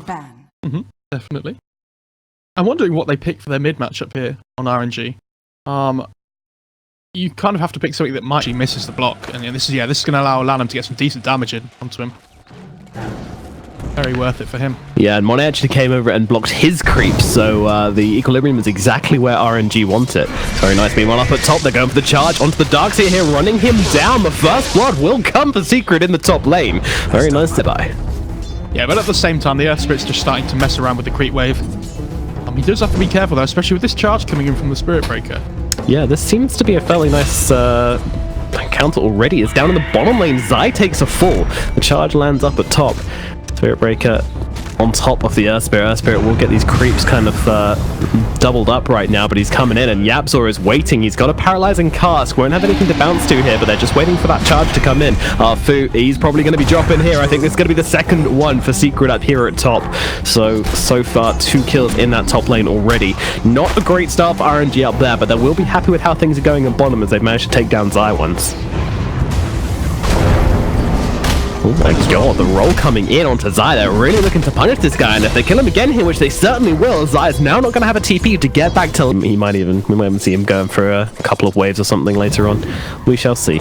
ban. Definitely. I'm wondering what they pick for their mid matchup here on RNG. You kind of have to pick something that might actually misses the block, and this is going to allow Lanham to get some decent damage in onto him. Very worth it for him. Yeah, and Monet actually came over and blocked his creep, so the equilibrium is exactly where RNG wants it. Very nice. Meanwhile, up at top, they're going for the charge onto the Darkseer here, running him down. The first blood will come for Secret in the top lane. Very nice to buy. Yeah, but at the same time, the Earth Spirit's just starting to mess around with the creep wave. He does have to be careful, though, especially with this charge coming in from the Spirit Breaker. Yeah, this seems to be a fairly nice counter already. It's down in the bottom lane. Zai takes a fall. The charge lands up at top. Spirit Breaker on top of the Earth Spirit. Earth Spirit will get these creeps kind of doubled up right now, but he's coming in, and Yapzor is waiting. He's got a paralyzing cask. Won't have anything to bounce to here, but they're just waiting for that charge to come in. Fu, he's probably going to be dropping here. I think this is going to be the second one for Secret up here at top. So far, 2 kills in that top lane already. Not a great start for RNG up there, but they will be happy with how things are going in bottom as they've managed to take down Zai once. Oh my god, the roll coming in onto Zai. They're really looking to punish this guy, and if they kill him again here, which they certainly will, Zai is now not going to have a TP to get back to him. We might even see him going for a couple of waves or something later on. We shall see.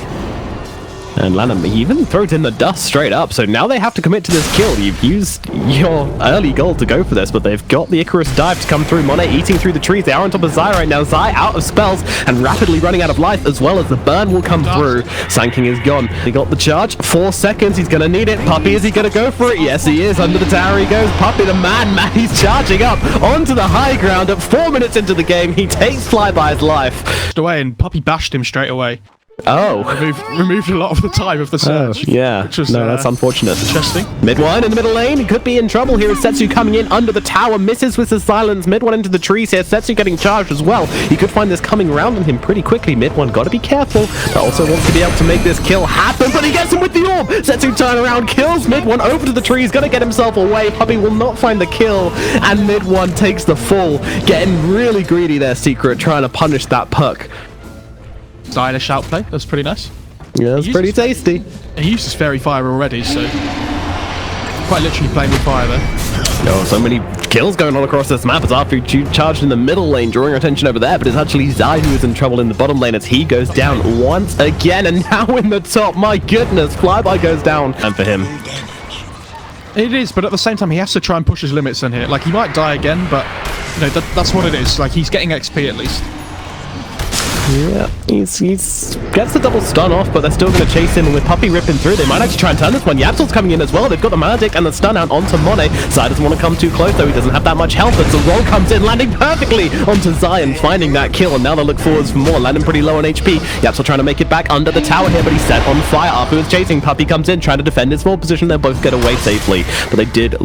And Lanham, he even throws in the dust straight up, so now they have to commit to this kill. You've used your early goal to go for this, but they've got the Icarus dive to come through. Monet eating through the trees. They are on top of Zai right now. Zai out of spells and rapidly running out of life, as well as the burn will come through. Sanking is gone. He got the charge. 4 seconds. He's going to need it. Puppey, is he going to go for it? Yes, he is. Under the tower he goes. Puppey, the man, he's charging up onto the high ground at 4 minutes into the game. He takes Flyby's life. Away, and Puppey bashed him straight away. Oh. Removed a lot of the time of the surge. Yeah. Which was, no, that's unfortunate. Interesting. Mid one in the middle lane. He could be in trouble here. Setsu coming in under the tower. Misses with the silence. Mid one into the trees here. Setsu getting charged as well. You could find this coming around on him pretty quickly. Mid one got to be careful. But also wants to be able to make this kill happen. But he gets him with the orb. Setsu turn around. Kills Mid one over to the trees. Gonna get himself away. Puppey will not find the kill. And Mid one takes the fall. Getting really greedy there, Secret. Trying to punish that puck. Stylish shout play. That's pretty nice. Yeah, that's pretty tasty. He uses Fairy Fire already, so quite literally playing with fire there. Oh, so many kills going on across this map as Arfu charged in the middle lane, drawing attention over there, but it's actually Zai who is in trouble in the bottom lane as he goes down once again, and now in the top. My goodness, Flyby goes down. And for him. It is, but at the same time, he has to try and push his limits in here. Like, he might die again, but that's what it is. Like, he's getting XP at least. Yeah, he gets the double stun off, but they're still going to chase him, and with Puppey ripping through, they might actually try and turn this one. Yapzor's coming in as well. They've got the Maledict and the stun out onto Monet. Zai doesn't want to come too close, though. He doesn't have that much health, but the roll comes in, landing perfectly onto Zai and finding that kill, and now they'll look forwards for more. Landing pretty low on HP. Yapzor trying to make it back under the tower here, but he's set on fire. Arfu is chasing. Puppey comes in, trying to defend his full position. They'll both get away safely, but they did...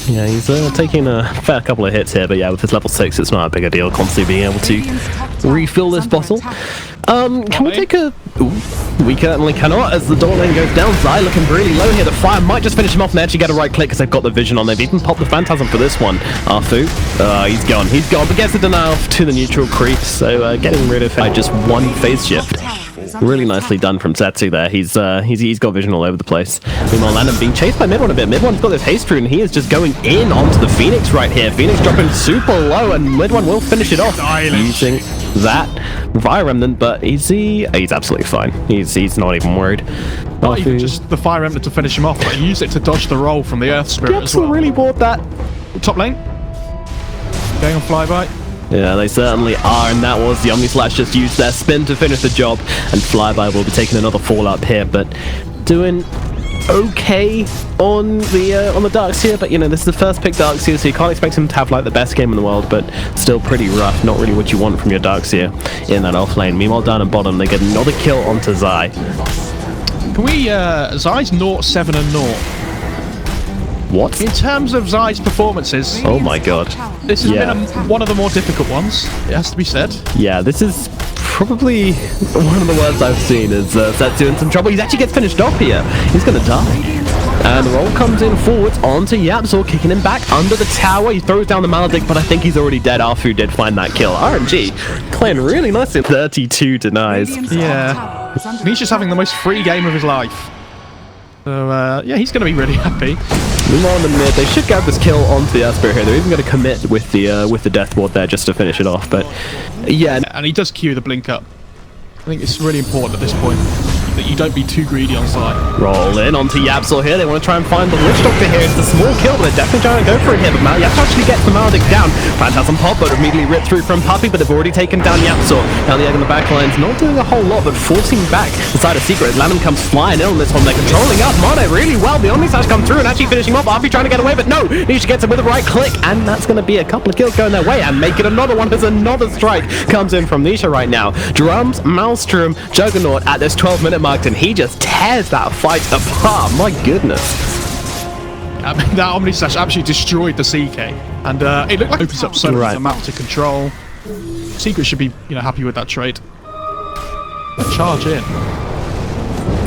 Yeah, he's taking a fair couple of hits here, but yeah, with his level 6, it's not a big a deal. Constantly being able to refill this bottle. Can we take a... Ooh, we certainly cannot, as the door lane goes down. Zai looking really low here. The fire might just finish him off, and they actually get a right click because they've got the vision on. They've even popped the Phantasm for this one. Arfu, he's gone, but gets the denial to the neutral creep, so getting rid of him by just 1 phase shift. Really nicely done from Setsu there. He's got vision all over the place. Meanwhile, Lanham being chased by Mid one a bit. Mid one's got this haste rune, and he is just going in onto the Phoenix right here. Phoenix dropping super low, and Mid one will finish it off using that Fire Remnant, but he's absolutely fine. He's not even worried. Not even just the Fire Remnant to finish him off, but he used it to dodge the roll from the Earth Spirit as well. Really bought that. Top lane. Going on Flyby. Yeah, they certainly are, and that was the Omnislash just used their spin to finish the job, and Flyby will be taking another fall up here, but doing okay on the Darkseer, but this is the first pick Darkseer, so you can't expect him to have like the best game in the world, but still pretty rough. Not really what you want from your Darkseer in that off lane. Meanwhile, down at bottom, they get another kill onto Zai. Can we, Zai's 0-7 and 0. What? In terms of Zai's performances... Oh my god. This has been one of the more difficult ones, it has to be said. Yeah, this is probably one of the worst I've seen, is Setsu in some trouble. He actually gets finished off here. He's going to die. And the roll comes in forwards onto Yapzor, kicking him back under the tower. He throws down the Maledict, but I think he's already dead. Arfu did find that kill. RNG playing really nicely. 32 denies. Yeah. He's just having the most free game of his life. So, yeah, he's going to be really happy. Meanwhile in the mid, they should grab this kill onto the Esper here. They're even going to commit with the death ward there just to finish it off. But yeah, and he does queue the blink up. I think it's really important at this point that you don't be too greedy on site. roll in onto Yapsel here. They want to try and find the Witch Doctor here. It's a small kill, but they're definitely trying to go for it here. But Yapsel actually gets the Maledic down. Phantasm Pop, but immediately ripped through from Puppey, but they've already taken down Yapsel. Now the egg on the back line's not doing a whole lot, but forcing back the side of Secret as Lanham comes flying in on this one. They're controlling up Mono really well. The Omni Slash come through and actually finishing him off. Arby trying to get away, but no! Nisha gets him with the right click, and that's going to be a couple of kills going their way, and make it another one as another strike comes in from Nisha right now. Drums, Maelstrom, Juggernaut at this 12-minute mark, and he just tears that fight apart. My goodness. I mean, that Omni Slash absolutely destroyed the CK, and it looked like it opens up so much of the map to control. Secret should be, happy with that trade. Charge in.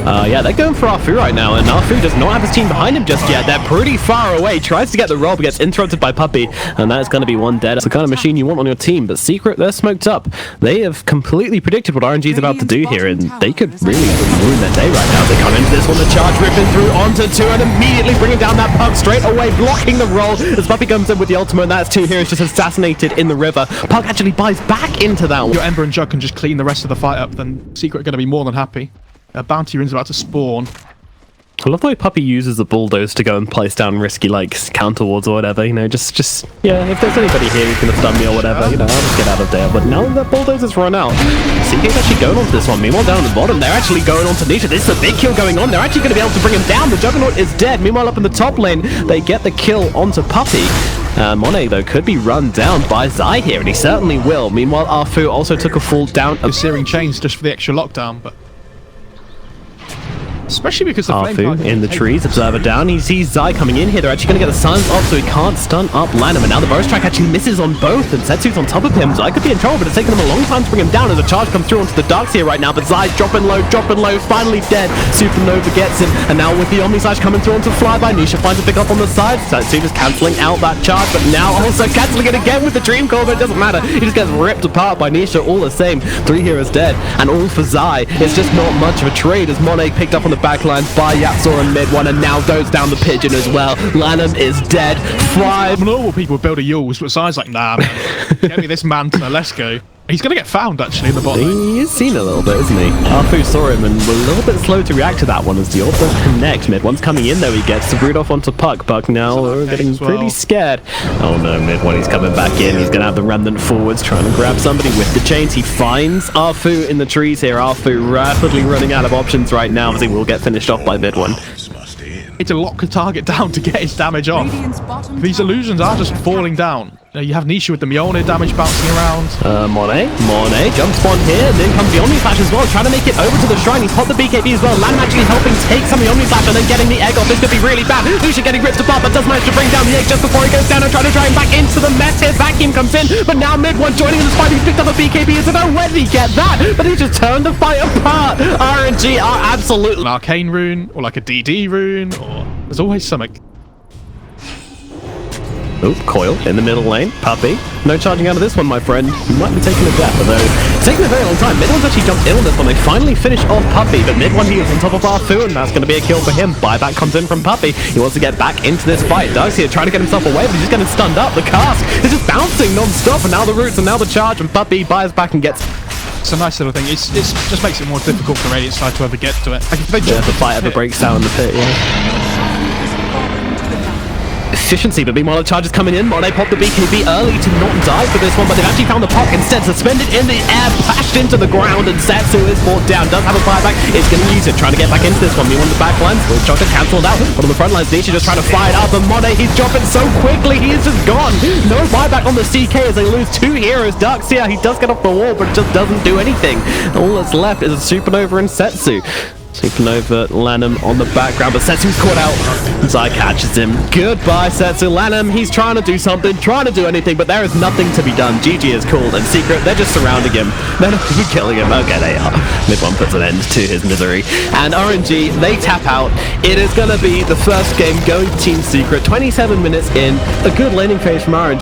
Yeah, they're going for Arfu right now, and Arfu does not have his team behind him just yet. They're pretty far away. Tries to get the roll, but gets interrupted by Puppey, and that is going to be one dead. It's the kind of machine you want on your team, but Secret, they're smoked up. They have completely predicted what RNG is about to do here, and they could really ruin their day right now. They come into this one, the charge ripping through onto 2, and immediately bringing down that Puck straight away, blocking the roll as Puppey comes in with the ultimate, and that's 2 heroes just assassinated in the river. Puck actually buys back into that one. Your Ember and Jug can just clean the rest of the fight up, then Secret are going to be more than happy. Bounty Rune's about to spawn. I love the way Puppey uses the bulldoze to go and place down risky, counter wards or whatever, just, yeah, if there's anybody here who's gonna stun me or whatever, I'll just get out of there. But now that bulldoze has run out, CK's actually going on to this one. Meanwhile, down at the bottom, they're actually going on to Nisha. This is a big kill going on. They're actually gonna be able to bring him down. The Juggernaut is dead. Meanwhile, up in the top lane, they get the kill onto Puppey. Monet, though, could be run down by Zai here, and he certainly will. Meanwhile, Arfu also took a fall down. Searing Chains just for the extra lockdown, but especially because the Arfu in the trees, Observer down. He sees Zai coming in here. They're actually going to get the silence off, so he can't stun up Lanham. And now the burst track actually misses on both, and Setsu's on top of him. Zai could be in trouble, but it's taken them a long time to bring him down as a charge comes through onto the Darks here right now. But Zai's dropping low, finally dead. Supernova gets him, and now with the Omni Slash coming through onto Flyby, Nisha finds a pick up on the side. Setsu just cancelling out that charge, but now also cancelling it again with the Dream Core, but it doesn't matter. He just gets ripped apart by Nisha all the same. 3 heroes dead, and all for Zai. It's just not much of a trade as Monet picked up on the backline by Yapsor and mid one, and now goes down the pigeon as well. Lanham is dead. 5. Normal people would build a Yules, but Zai's like, nah, man. Get me this Manta, let's go. He's going to get found, actually, in the bottom. He is seen a little bit, isn't he? Arfu saw him and was a little bit slow to react to that one as the ult does connect. Mid one's coming in, though. He gets the root off onto Puck. Puck now getting pretty scared. Oh no, mid one, he's coming back in. He's going to have the remnant forwards trying to grab somebody with the chains. He finds Arfu in the trees here. Arfu rapidly running out of options right now as he will get finished off by mid one. To lock the target down to get his damage off. These illusions are just falling down. You have Nisha with the Mjolnir damage bouncing around. Monet jump spawn here, and then comes the Omni Slash as well, trying to make it over to the shrine. He's popped the BKB as well. Lanham actually helping take some of the Omni Slash and then getting the egg off. This could be really bad. Nisha getting ripped apart, but does manage to bring down the egg just before he goes down and trying to drag him back into the mess here. Vacuum comes in, but now mid one joining in the fight. He's picked up a BKB. I don't know where did he get that, but he just turned the fight apart. RNG are absolutely an arcane rune, or like a DD rune, or there's always something. Oop, Coil in the middle lane. Puppey. No charging out of this one, my friend. He might be taking a death, although it's taking a very long time. Mid one's actually jumped in on this one. They finally finish off Puppey, but mid one he is on top of Arfu, and that's going to be a kill for him. Buyback comes in from Puppey. He wants to get back into this fight. Doug's here trying to get himself away, but he's just getting stunned up. The cast is just bouncing non-stop, and now the roots, and now the charge, and Puppey buys back and gets... It's a nice little thing. It's just makes it more difficult for Radiant side to ever get to it. Like, if they the fight ever breaks down in the pit, yeah. Efficiency, but meanwhile the charge is coming in. Monet popped the BKB early to not die for this one, but they've actually found the Puck instead, suspended in the air, flashed into the ground, and Setsu is brought down. Does have a buyback, is going to use it, trying to get back into this one. Meanwhile on the back lines, the shot is cancelled out, but on the front lines, Nisha just trying to fight up, and Monet, he's dropping so quickly, he is just gone. No buyback on the CK as they lose 2 heroes. Darkseer, he does get off the wall, but it just doesn't do anything. All that's left is a Supernova and Setsu. Supernova, Lanham on the background, but Setsu's caught out. Zai catches him. Goodbye, Setsu. Lanham, he's trying to do something, trying to do anything, but there is nothing to be done. GG is called, and Secret, they're just surrounding him. They're not even killing him. Okay, they are. Mid one puts an end to his misery. And RNG, they tap out. It is going to be the first game going to Team Secret. 27 minutes in. A good laning phase from RNG.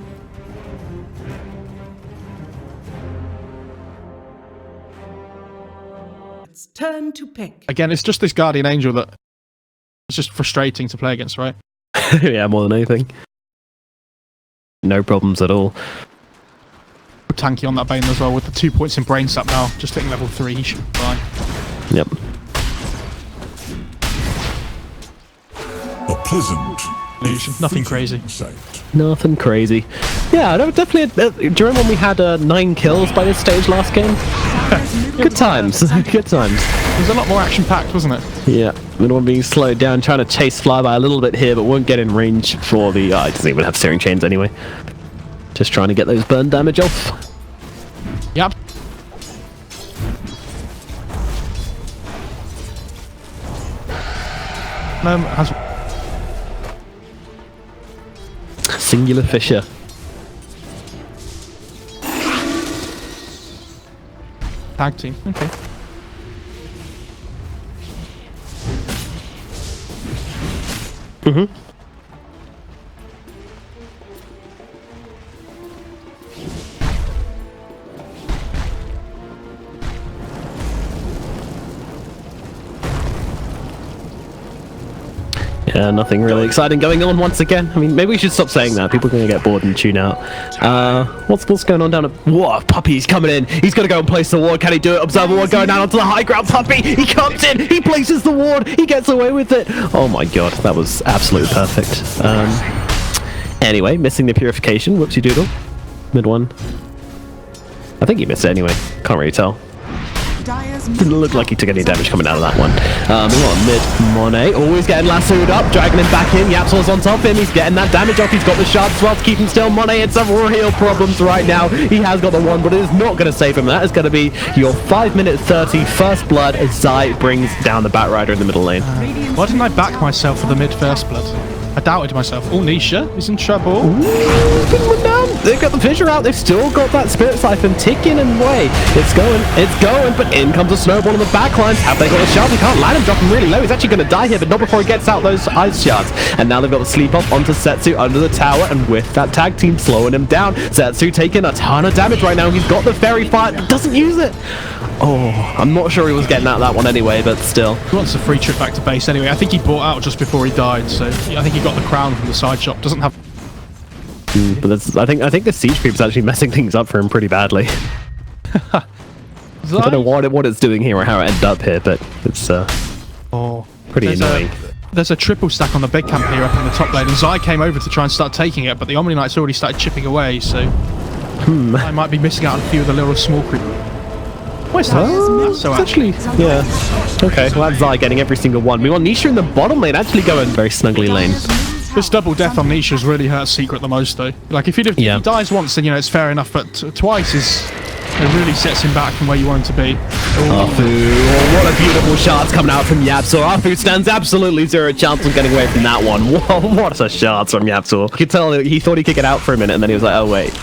Turn to pick. Again, it's just this Guardian Angel that it's just frustrating to play against, right? Yeah, more than anything. No problems at all. Tanky on that Bane as well with the 2 points in brain sap now. Just hitting level 3, he should be fine. Yep. A pleasant Illusion. Nothing crazy. sight. Nothing crazy. Yeah, definitely. Do you remember when we had 9 kills by this stage last game? Good times. Good times. It was a lot more action-packed, wasn't it? Yeah, Mid-1 being slowed down, trying to chase Flyby a little bit here, but won't get in range for the... it doesn't even have steering chains anyway. Just trying to get those burn damage off. Yep. Has Singular Fissure. tag team. Okay. Mm-hmm. Yeah, nothing really exciting going on once again. I mean, maybe we should stop saying that. People are going to get bored and tune out. What's going on down at... Whoa, Puppy's coming in. He's going to go and place the ward. Can he do it? Observer ward going down onto the high ground. Puppy, he comes in. He places the ward. He gets away with it. Oh my god, that was absolutely perfect. Anyway, missing the purification. Whoopsie doodle. Mid-1. I think he missed it anyway. Can't really tell. Didn't look like he took any damage coming out of that one. Mid-Monet, always getting lassoed up, dragging him back in. Yapsol's on top of him, he's getting that damage off. He's got the shards as well to keep him still. Monet in some real problems right now. He has got the one, but it is not going to save him. That is going to be your 5-minute 30 first blood as Zai brings down the Batrider in the middle lane. Why didn't I back myself for the mid first blood? I doubted myself. Oh, Nisha is in trouble. Ooh, good one down. They've got the fissure out. They've still got that Spirit Siphon ticking away. It's going, but in comes a snowball on the backlines. Have they got a shard? He can't land him, drop him really low. He's actually going to die here, but not before he gets out those ice shards. And now they've got the sleep off onto Setsu under the tower, and with that tag team slowing him down, Setsu taking a ton of damage right now. He's got the fairy fire, but doesn't use it. Oh, I'm not sure he was getting out of that one anyway, but still. He wants a free trip back to base anyway. I think he bought out just before he died, so I think he got the crown from the side shop. Doesn't have... But that's, I think the siege creep is actually messing things up for him pretty badly. I don't know what it's doing here or how it ended up here, but it's pretty annoying. There's a triple stack on the big camp here up in the top lane, and Zai came over to try and start taking it, but the Omni Knight's already started chipping away, so I might be missing out on a few of the little small creep. Where's that? So actually, yeah. Okay, well that's Zai getting every single one. We want Nisha in the bottom lane, actually going very snugly lane. This double death on Nisha's really hurts Secret the most, though. Like, if he dies once, then, you know, it's fair enough, but twice it really sets him back from where you want him to be. Afu, what a beautiful shot coming out from Yapsor. Afu stands absolutely zero chance of getting away from that one. Whoa, what a shot from Yapsor. You could tell he thought he could get out for a minute, and then he was like, oh, wait.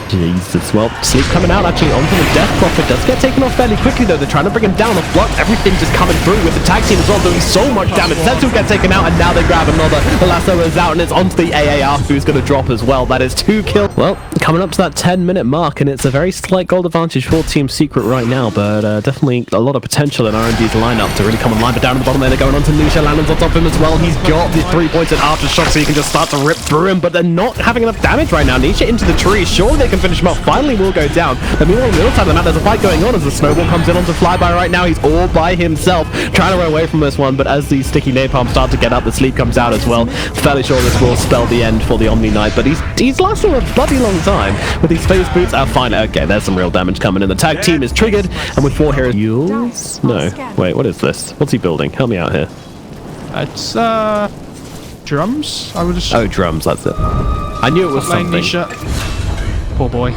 Jesus, well, sleep coming out actually onto the Death Prophet. Does get taken off fairly quickly though. They're trying to bring him down. The block, everything just coming through with the tag team as well, doing so much damage. Setsu gets taken out, and now they grab another. The lasso is out, and it's onto the AAR, who's going to drop as well. That is 2 kills. Well, coming up to that 10-minute mark, and it's a very slight gold advantage for Team Secret right now, but definitely a lot of potential in RNG's lineup to really come online. But down at the bottom there, they're going on to Lucia. Landon's on top of him as well. He's got the 3 points in aftershock, so you can just start to rip through him, but they're not having enough damage right now. Nisha into the tree. Surely they can finish him off. Finally will go down. But meanwhile, on the other side of the map, there's a fight going on as the snowball comes in onto Flyby right now. He's all by himself, trying to run away from this one, but as the sticky napalm start to get up, the sleep comes out as well. Fairly sure this will spell the end for the Omni Knight, but he's lasting a bloody long time with these phase boots. Fine. Okay, there's some real damage coming in. The tag team is triggered, and with 4 heroes... Yules? No. Wait, what is this? What's he building? Help me out here. It's, drums, I would assume. Oh, drums, that's it. I knew it was something. Nisha. Poor boy.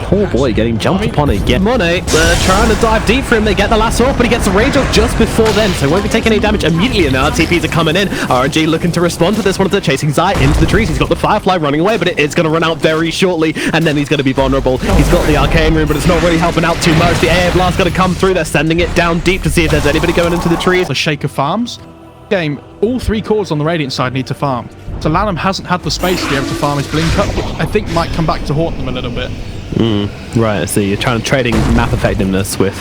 Poor boy getting jumped upon again. Monet, they're trying to dive deep for him. They get the lasso off, but he gets the rage off just before then, so he won't be taking any damage immediately. And now TPs are coming in. RNG looking to respond to this one. They're chasing Zai into the trees. He's got the Firefly running away, but it's going to run out very shortly, and then he's going to be vulnerable. He's got the Arcane Rune, but it's not really helping out too much. The AA Blast going to come through. They're sending it down deep to see if there's anybody going into the trees. The Shaker farms. Game, all 3 cores on the Radiant side need to farm. So Lanham hasn't had the space to be able to farm his Blink up, which I think might come back to haunt them a little bit. Right, I see. You're trying to trading map effectiveness with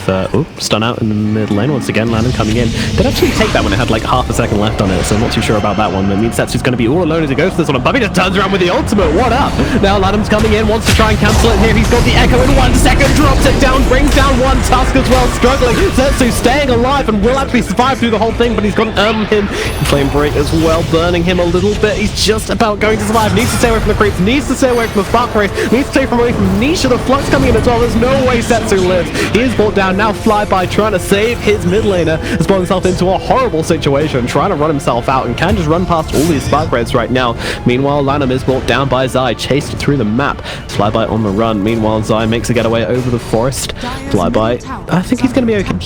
stun out in the mid lane once again. Lanham coming in. Did actually take that when it had like half a second left on it, so I'm not too sure about that one. That means Setsu's going to be all alone as he goes for this one. And Puppey just turns around with the ultimate. What up? Now Lanham's coming in, wants to try and cancel it here. He's got the echo in 1 second, drops it down, brings down one Tusk as well, struggling. Setsu staying alive and will actually survive through the whole thing, but he's got an him. Flame break as well, burning him a little bit. He's just about going to survive. Needs to stay away from the creeps, needs to stay away from the spark race, needs to stay away from Nisha. The flux coming in as well. There's no way Setsu lives. He is brought down. Now Flyby trying to save his mid laner. Has brought himself into a horrible situation, trying to run himself out and can just run past all these spark raids right now. Meanwhile, Lanham is brought down by Zai, chased through the map. Flyby on the run. Meanwhile, Zai makes a getaway over the forest. Flyby, I think he's going to be okay.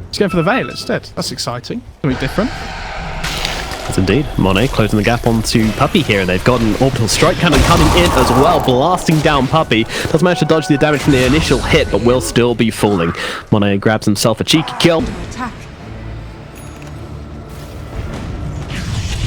He's going for the Veil instead. That's exciting. Something different. Yes, indeed. Monet closing the gap onto Puppey here. They've got an orbital strike cannon coming in as well, blasting down Puppey. Does manage to dodge the damage from the initial hit, but will still be falling. Monet grabs himself a cheeky kill.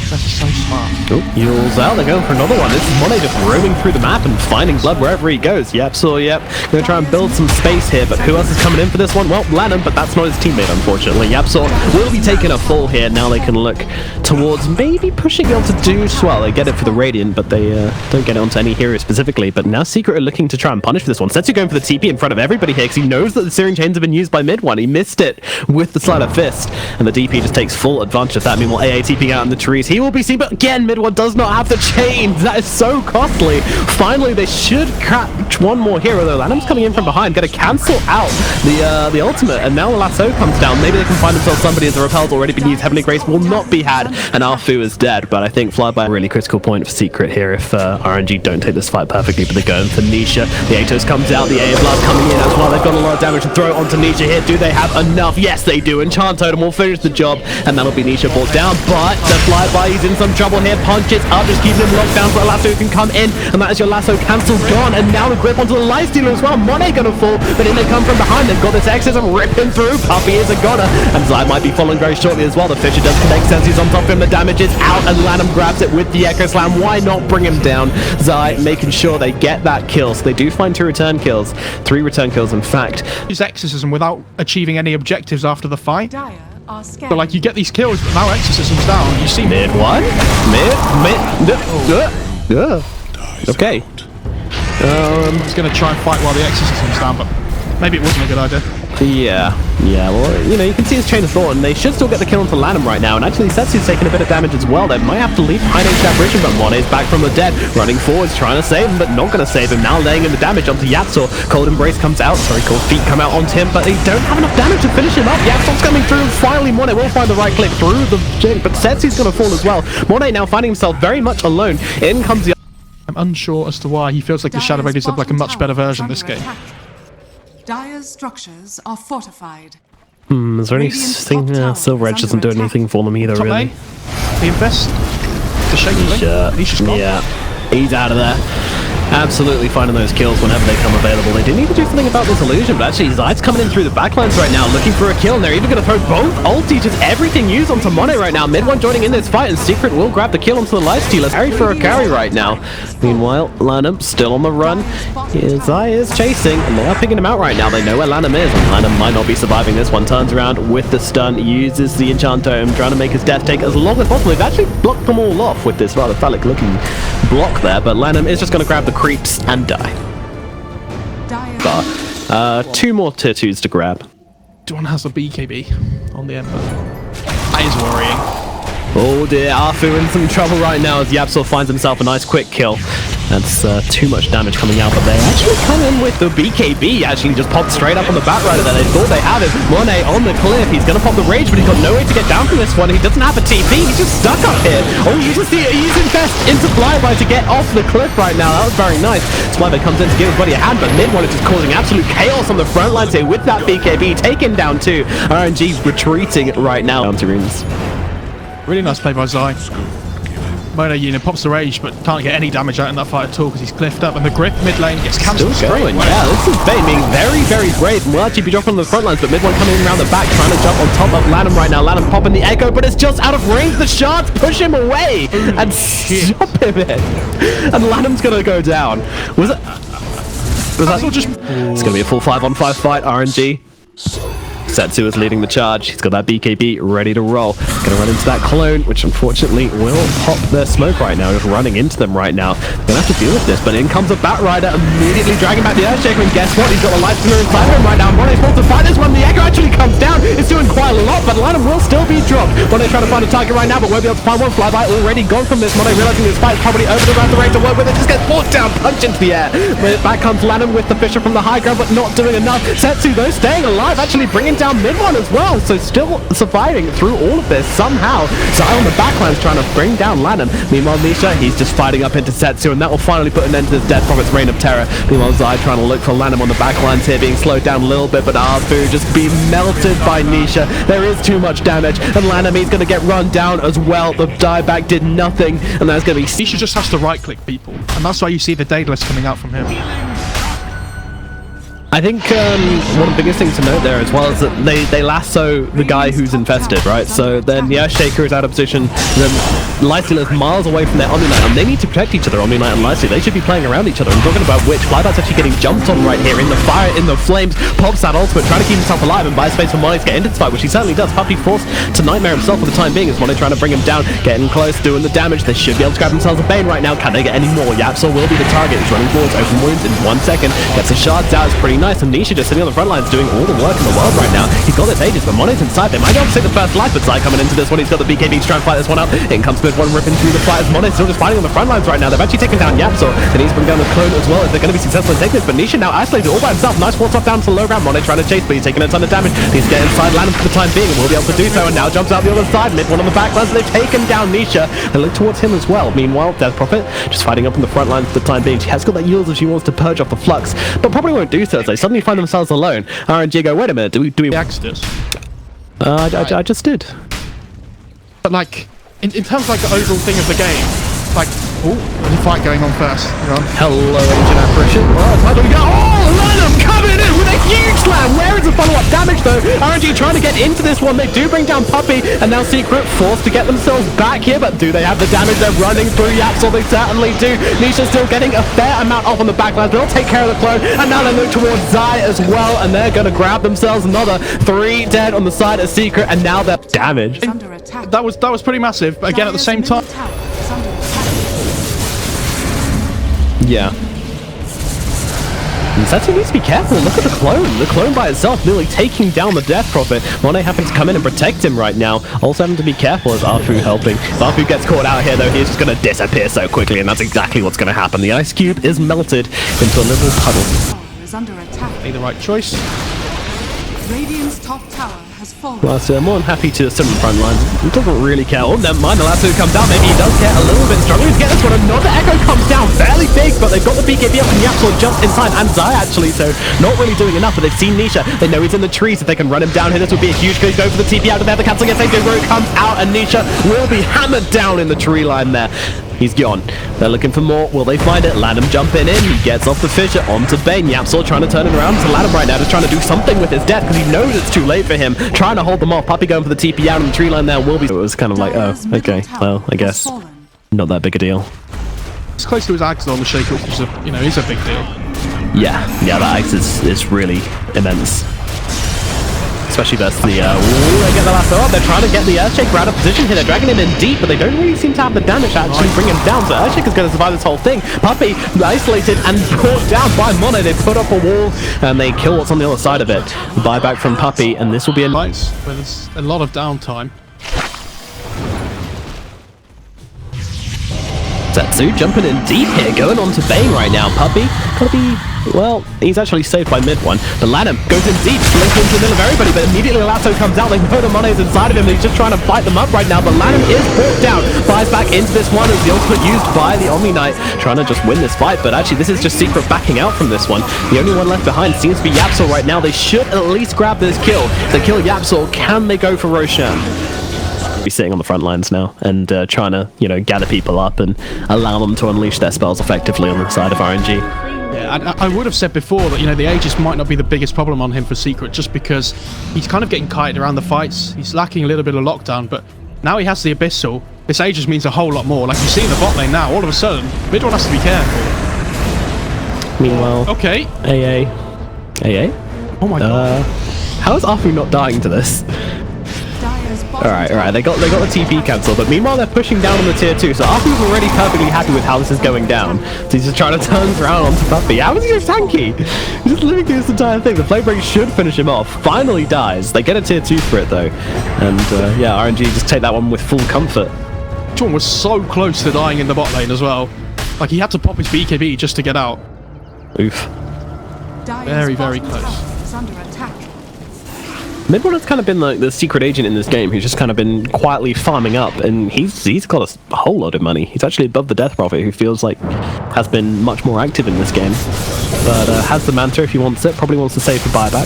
That's so smart. Oh, Yule's out. They're going for another one. This is Monet just roaming through the map and finding blood wherever he goes. Yep, so yep. Gonna try and build some space here, but who else is coming in for this one? Well, Lanham, but that's not his teammate, unfortunately. Yapsor will be taking a fall here. Now they can look towards maybe pushing on to Douche. Well, they get it for the Radiant, but they don't get it onto any hero specifically. But now Secret are looking to try and punish this one. Setsu going for the TP in front of everybody here because he knows that the Searing Chains have been used by mid one. He missed it with the Sleight of Fist, and the DP just takes full advantage of that. Meanwhile, AA TPing out in the trees. He will be seen, but again, mid one does not have the chains. That is so costly. Finally, they should catch one more hero, though. Lanham's coming in from behind, going to cancel out the ultimate, and now the lasso comes down. Maybe they can find themselves somebody as the repel's already been used. Heavenly Grace will not be had, and Arfu is dead, but I think Flyby a really critical point for Secret here if RNG don't take this fight perfectly, but they're going for Nisha. The Atos comes out, the AA Blast coming in as well. They've got a lot of damage to throw onto Nisha here. Do they have enough? Yes, they do. Enchant Totem will finish the job, and that'll be Nisha brought down, but the Flyby, he's in some trouble here. Punches up, just keeping him locked down so a lasso can come in, and that is your lasso cancelled, gone, and now the grip onto the Lifestealer as well. Monet gonna fall, but then they come from behind. They've got this exorcism ripping through. Puppey is a goner, and Zai might be following very shortly as well. The Fisher does connect sense, he's on top of him, the damage is out, and Lanham grabs it with the Echo Slam. Why not bring him down? Zai making sure they get that kill, so they do find 2 return kills, 3 return kills in fact. Use exorcism without achieving any objectives after the fight. But like, you get these kills, but now exorcism's down. You see mid one, okay. He's gonna try and fight while the exorcism's down, but maybe it wasn't a good idea. Yeah, well, you know, you can see his chain of thought, and they should still get the kill onto Lanham right now, and actually Setsu's taking a bit of damage as well. They might have to leave behind HDAP Bridge, but Monet's back from the dead, running forwards, trying to save him, but not going to save him. Now laying in the damage onto Yapsor. Cold Embrace comes out, Cold Feet come out onto him, but they don't have enough damage to finish him up. Yapsor's coming through, and finally Monet will find the right click through the jig, but Setsu's going to fall as well. Monet now finding himself very much alone. In comes the... I'm unsure as to why he feels like the Shadow Raiders are like a much better version of this game. Dire's structures are fortified. Is there anything... Silver Edge doesn't do anything for them either, Top really. lane, the invest, the shaking link, Nisha's gone. Yeah, he's out of there. Absolutely finding those kills whenever they come available. They didn't even do something about this illusion, but actually Zai's coming in through the backlines right now, looking for a kill, and they're even going to throw both ulti, just everything used onto Monet right now. Mid one joining in this fight, and Secret will grab the kill onto the Lifestealer. Carry for a carry right now. Meanwhile, Lanham still on the run. Zai is chasing, and they are picking him out right now. They know where Lanham is, and Lanham might not be surviving this one. Turns around with the stun, uses the Enchant Totem, trying to make his death take as long as possible. They've actually blocked them all off with this rather phallic looking block there, but Lanham is just going to grab the creeps and die. But 2 more tier 2s to grab. One has a BKB on the Ember. That is worrying. Oh dear, Arfu in some trouble right now as Yapsor finds himself a nice quick kill. That's too much damage coming out, but they actually come in with the BKB, actually just popped straight up on the Batrider there. They thought they had it. Monet on the cliff, he's going to pop the Rage, but he's got no way to get down from this one. He doesn't have a TP, he's just stuck up here. Oh, you just see it, he's invest into Flyby to get off the cliff right now. That was very nice. Flyby comes in to give his buddy a hand, but mid one is just causing absolute chaos on the front lines here with that BKB, taken down too. RNG's retreating right now. Down to runes. Really nice play by Zai. Monet unit pops the Rage, but can't get any damage out in that fight at all because he's cliffed up, and the grip mid lane gets cancelled straight away. Yeah, this is Bane being very, very brave, and will actually be dropping on the front lines, but mid one coming around the back, trying to jump on top of Lanham right now. Lanham popping the Echo, but it's just out of range. The shards push him away and stop him in. And Lanham's gonna go down. Was it? That's all just... It's going to be a full 5-on-5 fight, RNG. Setsu is leading the charge. He's got that BKB ready to roll. Gonna run into that clone, which unfortunately will pop their smoke right now. Just running into them right now. Gonna have to deal with this, but in comes a Batrider, immediately dragging back the Earthshaker, and guess what? He's got a light spinner inside of him right now. Mone's supposed to fight this one. The Echo actually comes down. It's doing quite a lot, but Lanham will still be dropped. Mone trying to find a target right now, but won't be able to find one. Flyby already gone from this. Mone realizing this fight is probably over the range to work with it. Just gets forced down, punch into the air. But back comes Lanham with the Fisher from the high ground, but not doing enough. Setsu, though, staying alive, actually bringing down mid one as well. So still surviving through all of this somehow. Zai on the backlines trying to bring down Lanham. Meanwhile, Nisha, he's just fighting up into Setsu, and that will finally put an end to this Death Prophet's reign of terror. Meanwhile, Zai trying to look for Lanham on the backlines here, being slowed down a little bit, but Arfu just being melted by Nisha. There is too much damage, and Lanham is going to get run down as well. The dieback did nothing, and that's going to be... Nisha just has to right-click people, and that's why you see the Daedalus coming out from him. I think one of the biggest things to note there as well is that they lasso the guy who's infested, right? So then the Earthshaker is out of position, then Lysel is miles away from their Omni-Knight, and they need to protect each other, Omni-Knight and Lysel. They should be playing around each other. I'm talking about which Flyby's actually getting jumped on right here in the fire, in the flames. Pops that ultimate, trying to keep himself alive and buy space for Mone to get into this fight, which he certainly does. Puppy forced to Nightmare himself for the time being as Mone trying to bring him down, getting close, doing the damage. They should be able to grab themselves a Bane right now. Can they get any more? Yapsol will be the target. He's running forwards, open wounds in 1 second. Gets the shards out, it's pretty nice. And Nisha just sitting on the front lines doing all the work in the world right now. He's got this Aegis, but Mone's inside. They might be able to take the first life, but Zai coming into this one. He's got the BKB to try and fight this one out. In comes mid one, ripping through the fighters. Mone still just fighting on the front lines right now. They've actually taken down Yapsol, and he's bringing down the clone as well. If they're going to be successful in taking this, but Nisha now isolated all by himself. Nice wall top down to the low ground. Mone trying to chase, but he's taking a ton of damage. He's getting inside Lanham for the time being, and will be able to do so. And now jumps out the other side. Mid one on the back lines. They've taken down Nisha. They look towards him as well. Meanwhile, Death Prophet just fighting up in the front lines for the time being. She has got that yield if she wants to purge off the flux, but probably won't do so as they suddenly find themselves alone. RNG go, wait a minute, do we Axed this? I just did. But like, in terms of like the overall thing of the game, like, oh, there's a fight going on first. Hang on. Hello, Ancient Apparition. Lanham coming in with a huge slam. Where is the follow-up damage though? RNG trying to get into this one. They do bring down Puppy, and now Secret forced to get themselves back here, but do they have the damage? They're running through Yapsol. They certainly do. Nisha's still getting a fair amount off on the backlines, but they'll take care of the clone, and now they look towards Zai as well, and they're going to grab themselves another 3 dead on the side of Secret, and now they're damaged. That was pretty massive, but again at the same time. Yeah. And Setsu needs to be careful. Look at the clone. The clone by itself nearly taking down the Death Prophet. Mone having to come in and protect him right now. Also having to be careful as Arfu helping. If Arfu gets caught out here though, he's just going to disappear so quickly, and that's exactly what's going to happen. The ice cube is melted into a little puddle. Is under attack. Made the right choice. Radiant's top tower has fallen. Well, so more than happy to sit on the front lines. He doesn't really care. Oh, never mind. The last two comes down. Maybe he does care a little bit. Struggling to get this one. Another Echo comes down. Fairly big, but they've got the BKB up, and Yapsol jumps inside. And Zai actually, so not really doing enough. But they've seen Nisha. They know he's in the trees. If they can run him down here, this would be a huge kill. Go for the TP out of there. The cancel gets saved. Root comes out, and Nisha will be hammered down in the tree line there. He's gone. They're looking for more. Will they find it? Lanham jumping in. He gets off the Fisher onto Bane. Yapsol trying to turn it around to Lanham right now, just trying to do something with his death because he knows it's too late for him. Trying to hold them off. Puppy going for the TP out on the tree line there. Will be. It was kind of like, oh, okay. Well, I guess not that big a deal. It's close to his axe on the shaker, which is a, is a big deal. Yeah, that axe is really immense. Especially versus the, they get the last up. They're trying to get the Earthshaker out of position here. They're dragging him in deep, but they don't really seem to have the damage to actually bring him down. So Earthshaker's going to survive this whole thing. Puppy isolated and brought down by Mone. They put up a wall and they kill what's on the other side of it. Buyback from Puppy, and this will be a fights where there's a lot of downtime. Setsu jumping in deep here, going on to Bane right now. Puppy, gotta be, well, he's actually saved by mid one. But Lanham goes in deep, links into the middle of everybody, but immediately Lasso comes out. They know the Mone's inside of him, and he's just trying to fight them up right now. But Lanham is brought down, buys back into this one as the ultimate used by the Omni-Knight, trying to just win this fight. But actually, this is just Secret backing out from this one. The only one left behind seems to be Yapsol right now. They should at least grab this kill. If they kill Yapsol, can they go for Roshan? Be sitting on the front lines now and trying to, gather people up and allow them to unleash their spells effectively on the side of RNG. Yeah, I would have said before that, the Aegis might not be the biggest problem on him for Secret, just because he's kind of getting kited around the fights. He's lacking a little bit of lockdown, but now he has the Abyssal. This Aegis means a whole lot more. Like you see in the bot lane now, all of a sudden, mid one has to be careful. Meanwhile, Okay. AA. Oh my god. How is Afu not dying to this? Alright, they got the TP cancel, but meanwhile they're pushing down on the tier 2, so Afu's already perfectly happy with how this is going down. So he's just trying to turn around onto Puppy. How is he so tanky? He's just living through this entire thing. The flame break should finish him off. Finally dies. They get a tier 2 for it though. And yeah, RNG just take that one with full comfort. John was so close to dying in the bot lane as well. Like he had to pop his BKB just to get out. Oof. Very, very close. Mid1 has kind of been like the secret agent in this game who's just kind of been quietly farming up, and he's got a whole lot of money. He's actually above the Death Prophet, who feels like has been much more active in this game. But has the Manta if he wants it, probably wants to save for buyback.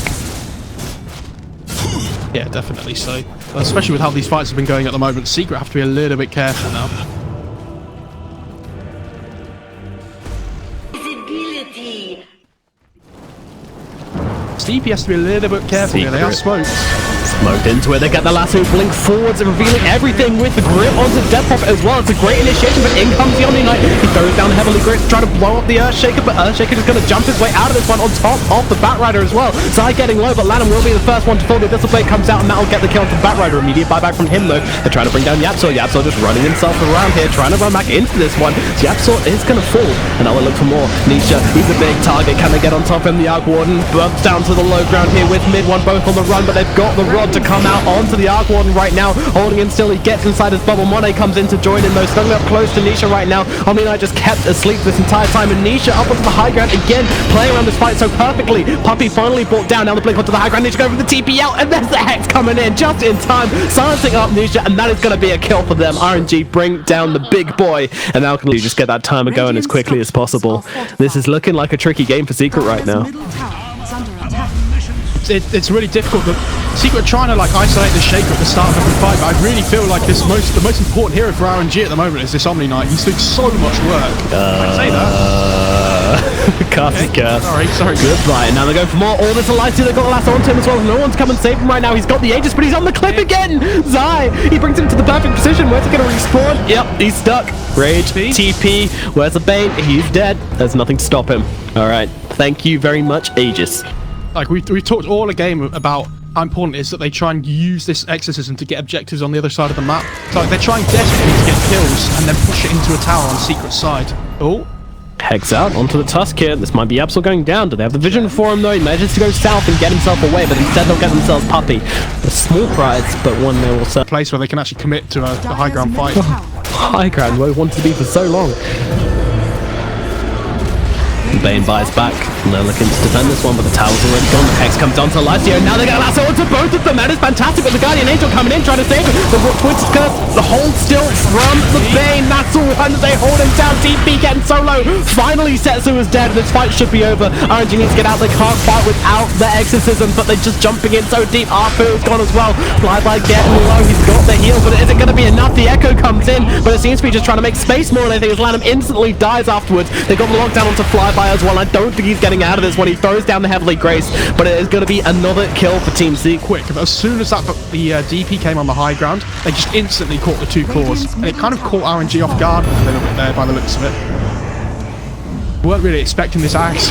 Yeah, definitely so. Especially with how these fights have been going at the moment, Secret have to be a little bit careful now. CP has to be a little bit careful here. They are smoked. Smoked into it. They get the lasso blink forwards and revealing everything with the grip onto Death Prophet as well. It's a great initiation, but in comes the Omni Knight. He throws down heavily grip to try to blow up the Earthshaker, but Earthshaker is going to jump his way out of this one on top of the Batrider as well. Zai getting low, but Lanham will be the first one to fall. The Abyssal Blade comes out and that'll get the kill onto the Batrider. Immediate buyback from him though. They're trying to bring down Yapsor. Yapsor just running himself around here, trying to run back into this one. So Yapsor is going to fall, and now we'll look for more. Nisha, he's a big target. Can they get on top of him? The Arc Warden bumps down to the low ground here with Mid1 both on the run, but they've got the rod to come out onto the Arc Warden right now, holding him still. He gets inside his bubble. Monet comes in to join in though, snuggling up close to Nisha right now. Omni Knight just kept asleep this entire time, and Nisha up onto the high ground again, playing around this fight so perfectly. Puppy finally brought down. Now the blink onto the high ground. Nisha going for the TP out, and there's the Hex coming in just in time, silencing up Nisha, and that is going to be a kill for them. RNG bring down the big boy, and now can we just get that timer going as quickly as possible. This is looking like a tricky game for Secret right now. It's really difficult. The Secret trying to like isolate the Shaker at the start of every fight, but I really feel like the most important hero for RNG at the moment is this Omni Knight. He's doing so much work. I'd say that. Sorry. Goodbye. Now they're going for more. All this Elysia, they've got the lasso onto him as well. No one's come and save him right now. He's got the Aegis, but he's on the cliff again. Zai, he brings him to the perfect position. Where's he going to respawn? Yep, he's stuck. Rage, TP. Where's the Bane? He's dead. There's nothing to stop him. All right. Thank you very much, Aegis. Like we've talked all the game about how important it is that they try and use this exorcism to get objectives on the other side of the map. So like they're trying desperately to get kills and then push it into a tower on Secret's side. Oh. Hex out onto the Tusk here. This might be Absol going down. Do they have the vision for him though? He manages to go south and get himself away, but instead they'll get themselves Puppy. A small prize, but one they will serve. Place where they can actually commit to a high ground fight. High ground, where we wanted to be for so long. Bane buys back, and they're looking to defend this one, but the tower's already gone. The Hex comes down to Elysia, and now they get a lasso onto both of them. That is fantastic, but the Guardian Angel coming in, trying to save him. The Twisted Curse, the hold still from the Bane. That's all one. They hold him down. TP getting so low. Finally, Setsu is dead. This fight should be over. RNG needs to get out. They can't fight without the exorcism, but they're just jumping in so deep. Arfu is gone as well. Flyby getting low. He's got the heal, but is it going to be enough? The Echo comes in, but it seems to be just trying to make space more than anything as Lanham instantly dies afterwards. They got the lockdown onto Flyby as well. I don't think he's getting out of this one. He throws down the Heavenly Grace, but it is going to be another kill for Team C. Quick, as soon as the DP came on the high ground, they just instantly caught the two cores, and it kind of caught RNG off guard a little bit there by the looks of it. Weren't really expecting this axe.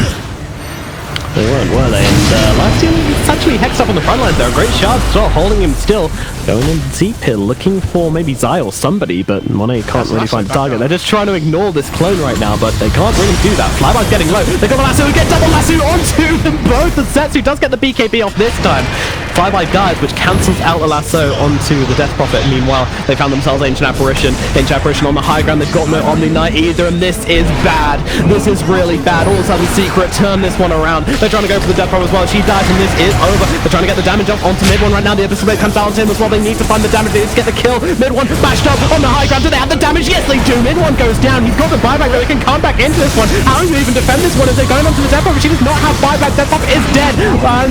They weren't, were they? And last team is actually hexed up on the front lines there. A great shot as well, holding him still. Going in Z-Pill, looking for maybe Zai or somebody, but Monet can't really find a target. They're just trying to ignore this clone right now, but they can't really do that. Flyby's getting low. They got the lasso, get double lasso onto them both. And Setsu does get the BKB off this time. Flyby dies, which cancels out the lasso onto the Death Prophet. Meanwhile, they found themselves Ancient Apparition. Ancient Apparition on the high ground. They've got no Omni Knight either, and this is bad. This is really bad. All of a sudden, Secret turn this one around. They're trying to go for the Death Prophet as well. She dies, and this is over. They're trying to get the damage off onto Mid1 right now. The Abyssal Blade comes down to him as well. They need to find the damage. They need to get the kill. Mid1 bashed up on the high ground. Do they have the damage? Yes, they do. Mid1 goes down. He's got the buyback, but they can come back into this one. How do you even defend this one as they're going onto the Death Prophet? She does not have buyback. Death Prophet is dead.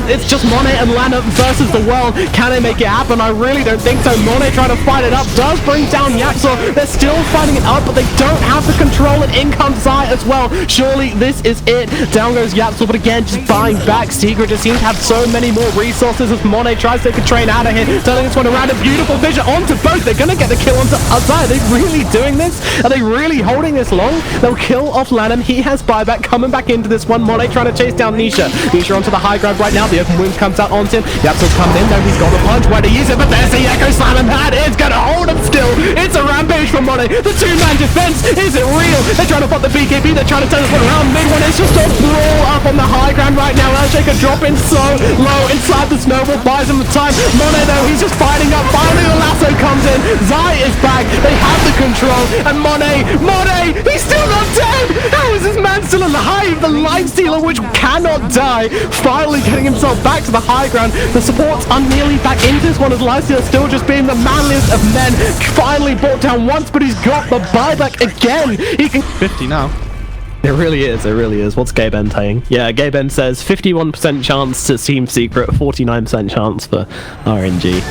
It's just Monet and Lana versus the world. Can they make it happen? I really don't think so. Monet trying to fight it up. Does bring down Yapsor. They're still fighting it up, but they don't have the control, and in comes Zai as well. Surely this is it. Down goes Yapsor, but again, just buying back. Secret just seems to have so many more resources as Monet tries to take a train out of here, turning this one around. around. A beautiful vision onto both. They're going to get the kill onto Azai. Are they really doing this? Are they really holding this long? They'll kill off Lanham. He has buyback coming back into this one. Monet trying to chase down Nisha. Nisha onto the high ground right now. The open wound comes out onto him. Yapsil's coming in though. He's got the punch. Where to use it? But there's the Echo Slam and that is going to hold him still. It's a rampage from Monet. The two-man defense. Is it real? They're trying to pop the BKB. They're trying to turn this one around. Mid one is just a brawl up on the high ground right now. Earthshaker dropping so low inside the snowball. Buys him the time. Monet though, he's just fighting up. Finally the lasso comes in. Zai is back. They have the control. And Monet, he's still not dead. How is this man still alive? The life stealer which cannot die. Finally getting himself back to the high ground. The supports are nearly back into this one as life stealer still just being the manliest of men. Finally brought down once, but he's got the buyback again. He can 50 now. It really is. What's Gaben saying? Yeah, Gaben says 51% chance to Team Secret, 49% chance for RNG.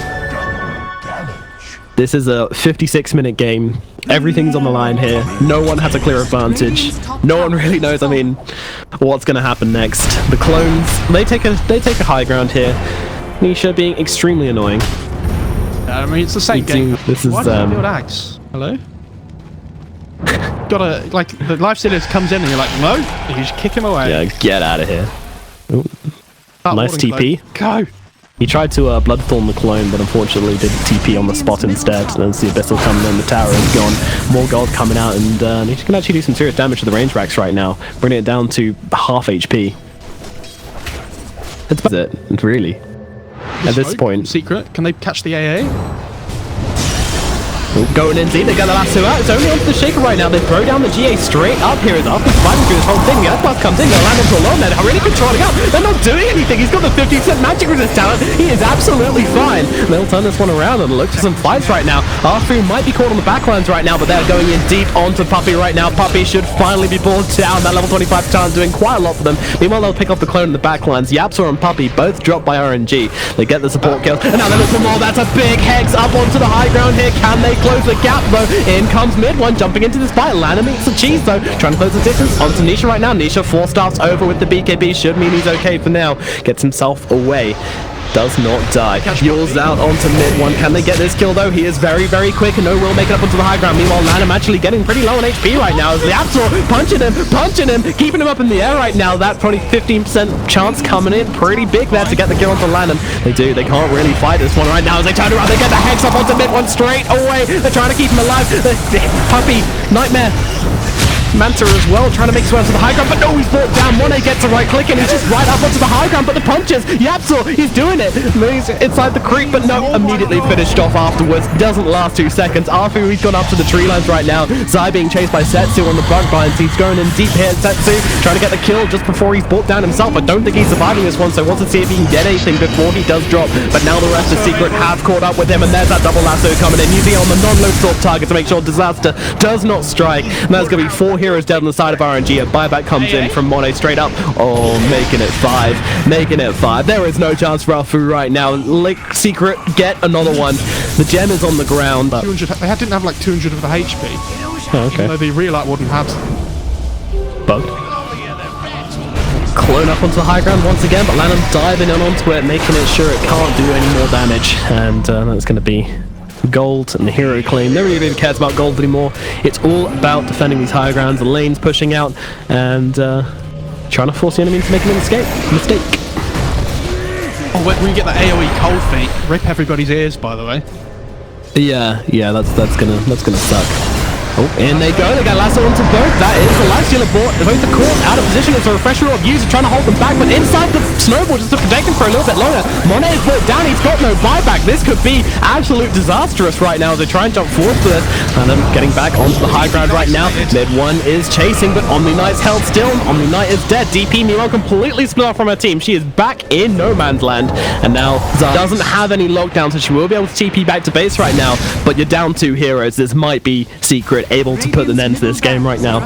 This is a 56-minute game. Everything's on the line here. No one has a clear advantage. No one really knows, I mean, what's going to happen next. The clones, they take a high ground here. Nisha being extremely annoying. I mean, it's the same game. This is, Why do you build Axe? Hello? Gotta, like, the life stealer comes in and you're like, no, you just kick him away. Yeah, get out of here. Ooh. Nice TP. Go! He tried to Bloodthorn the clone, but unfortunately did TP on the spot instead. And as the Abyssal coming in, the tower is gone. More gold coming out, and he can actually do some serious damage to the range racks right now, bringing it down to half HP. That's it, really. At this point. Secret, can they catch the AA? Going in deep, they get the last two out. It's only onto the Shaker right now. They throw down the GA straight up here as after fighting through this whole thing. The Earthblast comes in, they'll land onto a long net. Really controlling up. They're not doing anything. He's got the 50% magic resist talent. He is absolutely fine. They'll turn this one around and look for some fights right now. R3 might be caught on the backlines right now, but they're going in deep onto Puppy right now. Puppy should finally be brought down. That level 25 chance doing quite a lot for them. Meanwhile, they'll pick off the clone in the backlines. Yapsa and Puppy both dropped by RNG. They get the support kills. And now they look for more. That's a big hex up onto the high ground here. Can they close the gap though? In comes mid one, jumping into this fight. Lana meets the cheese though, trying to close the distance onto Nisha right now. Nisha 4-stars over with the BKB, should mean he's okay for now. Gets himself away. Does not die. Yules out onto mid one. Can they get this kill though? He is very, very quick and no will make it up onto the high ground. Meanwhile, Lanham actually getting pretty low on HP right now as the Absol punching him, keeping him up in the air right now. That probably 15% chance coming in. Pretty big there to get the kill onto Lanham. They do. They can't really fight this one right now as they turn around. They get the hex up onto mid one straight away. They're trying to keep him alive. Puppy, Nightmare. Manta as well, trying to make his way onto the high ground, but no, he's brought down. Monet gets a right click and he's just right up onto the high ground, but the punches, Yapsel, he's doing it. He's inside the creep, but no, immediately finished off afterwards. Doesn't last 2 seconds. After he's gone up to the tree lines right now, Zai being chased by Setsu on the front lines. He's going in deep here. Setsu trying to get the kill just before he's brought down himself. I don't think he's surviving this one, so wants to see if he can get anything before he does drop. But now the rest of Secret have caught up with him, and there's that double lasso coming in, using it on the non-low sword target to make sure Disaster does not strike. And there's going to be 4 heroes dead on the side of RNG. A buyback comes in from Monet straight up. Oh, making it 5. Making it 5. There is no chance for Alfu right now. Secret, get another one. The gem is on the ground. But 200, they didn't have like 200 of the HP. Oh, okay. Even though the Relight wouldn't have. Bugged. Clone up onto the high ground once again, but Lanham diving in onto it, making it sure it can't do any more damage. And that's going to be gold and the hero claim. Nobody really cares about gold anymore. It's all about defending these high grounds, the lanes pushing out, and trying to force the enemy to make an mistake. Oh, when we get the AoE cold feet, rip everybody's ears, by the way. Yeah, that's gonna suck. Oh, in they go. They got lasso onto both. That is the lifestealer bought. Both the cores out of position. It's a refresher of user trying to hold them back, but inside the snowball just to protect him for a little bit longer. Monet is brought down. He's got no buyback. This could be absolute disastrous right now as they try and jump forward for this. And then getting back onto the high ground right now. Mid one is chasing, but Omni Knight's held still. Omni Knight is dead. DP meanwhile completely split off from her team. She is back in no man's land. And now Zara doesn't have any lockdown, so she will be able to TP back to base right now. But you're down 2 heroes. This might be Secret able to put an end to this game right now.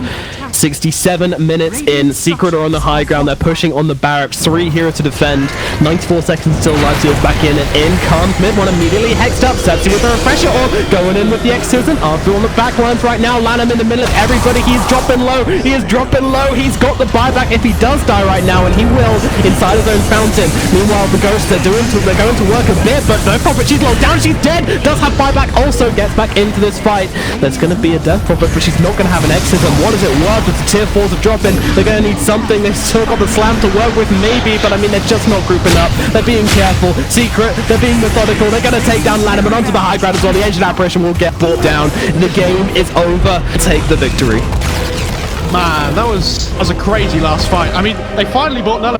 67 minutes in. Secret are on the high ground. They're pushing on the barracks. 3 here to defend. 94 seconds still live. Seals back in, and in comes Mid. One immediately hexed up. Sepsi with a refresher orb. Going in with the X's and Arthur on the back lines right now. Lanham in the middle of everybody. He's dropping low. He is dropping low. He's got the buyback if he does die right now, and he will inside his own fountain. Meanwhile, the ghosts, they're going to work a bit, but no problem. She's low down. She's dead. Does have buyback. Also gets back into this fight. There's going to be a death prophet, but she's not going to have an exit. And what is it worth if the tier 4s are dropping? They're going to need something. They've still got the slam to work with, maybe, but I mean, they're just not grouping up. They're being careful. Secret, they're being methodical. They're going to take down Lanham and onto the high ground as well. The ancient apparition will get brought down. The game is over. Take the victory. Man, that was a crazy last fight. I mean, they finally bought Nella.